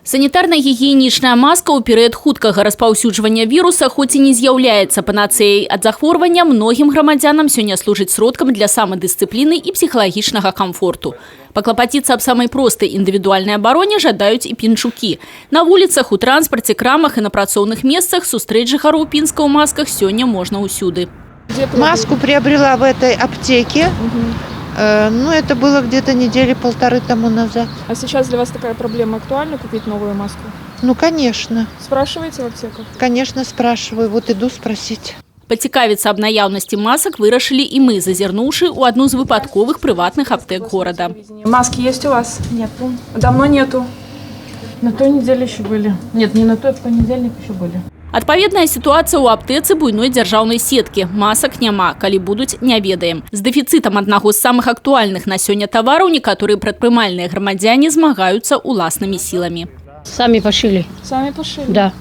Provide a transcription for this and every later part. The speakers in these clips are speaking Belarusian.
Санітарна-гігіенічная маска ў перыяд хуткага распаўсюджвання віруса хоць і не з'яўляецца панацэяй ад захворвання, многім грамадзянам сёння служыць сродкам для самадысцыпліны і псіхалагічнага камфорту. Паклапаціцца аб самай простай індывідуальнай абароне жадаюць і пінчукі. На вуліцах, у транспарце, крамах і на працоўных месцах сустрэць жыхароў Пінска ў масках сёння можна ўсюды. Маску приобрела в этой аптеке. Ну, это было где-то недели полторы тому назад. А сейчас для вас такая проблема актуальна купить новую маску? Ну, конечно. Спрашиваете в аптеках? Конечно, спрашиваю. Вот иду спросить. Пацікавіцца аб наяўнасці масак вырашылі і мы, зазірнуўшы ў адну з выпадковых прыватных аптэк горада. Маски есть у вас? Нету. Давно нету? На той неделе еще были. Нет, не на той, в понедельник еще были. Адпаведная сітуацыя ў аптэцы буйной дзяржаўнай сеткі. Масак няма, калі будуць, не ведаем. З дэфіцытам аднаго з самых актуальных на сёння тавараў некаторыя прадпрымальныя грамадзяне змагаюцца уласнымі сіламі. Сами пошили. Сами пошили? Да.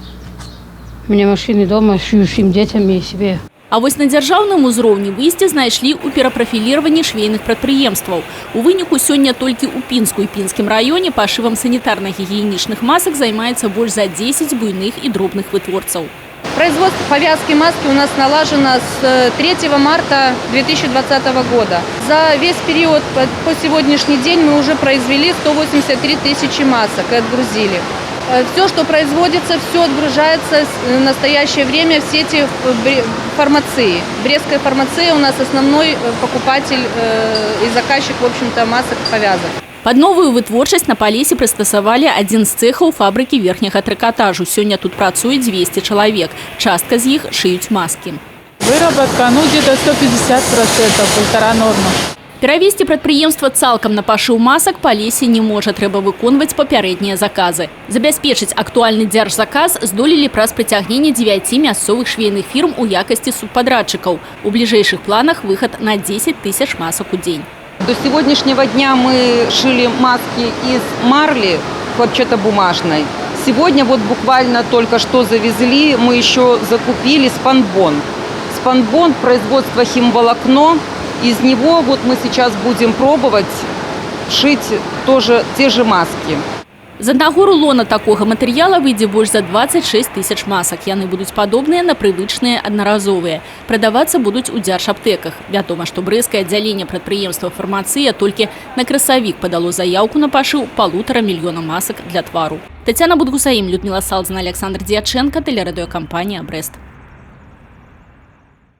У меня машины дома, шью всем детям и себе. А вось на дзяржаўным узроўні выйсце знайшлі ў перапрафіліраванні швейных прадпрыемстваў. У выніку сёння толькі ў Пінску і Пінскім раёне пашывам санітарна-гігіенічных масак займаецца больш за 10 буйных і дробных вытворцаў. Производство повязки маски у нас налажено с 3 марта 2020 года. За весь период по сегодняшний день мы уже произвели 183 тысячи масок и отгрузили. Все, что производится, все отгружается в настоящее время в сети фармации. Брестская фармация у нас основной покупатель и заказчик, в общем-то, масок и повязок. Под новую вытворчасць на Палесе прыстасавалі адзін з цэхаў фабрыкі верхняга трыкатажу. Сёння тут працуе 200 чалавек. Частка з іх шыюць маскі. Выработка, где-то 150%, полтора норма. Перавесці прадпрыемства цалкам на пашыў масак Палесе не можа, трэба выконваць папярэднія заказы. Забяспечыць актуальны дзяржзаказ здолелі праз прыцягненне 9 мясцовых швейных фірм у якасці субпадрядчыкаў. У бліжэйшых планах выхад на 10 тысяч масак у дзень. До сегодняшнего дня мы шили маски из марли хлопчатобумажной. Сегодня вот буквально только что завезли, мы еще закупили спанбон. Спанбон производства химволокно. Из него вот мы сейчас будем пробовать шить тоже те же маски. З аднаго рулона такога матэрыяла выйдзе больш за 26 тысяч масак. Яны будуць падобныя на прывычныя аднаразовыя. Прадавацца будуць у дзяржаптэках. Вядома, што брэсцкае аддзяленне прадпрыемства «Фармацыя» толькі на красавік падало заяўку на пашыў 1,5 мільёна масак для твару. Тацяна Будгусаім, Людмила Салдзіна, Александр Дьяченко, тэлерадыёкампанія «Брэст».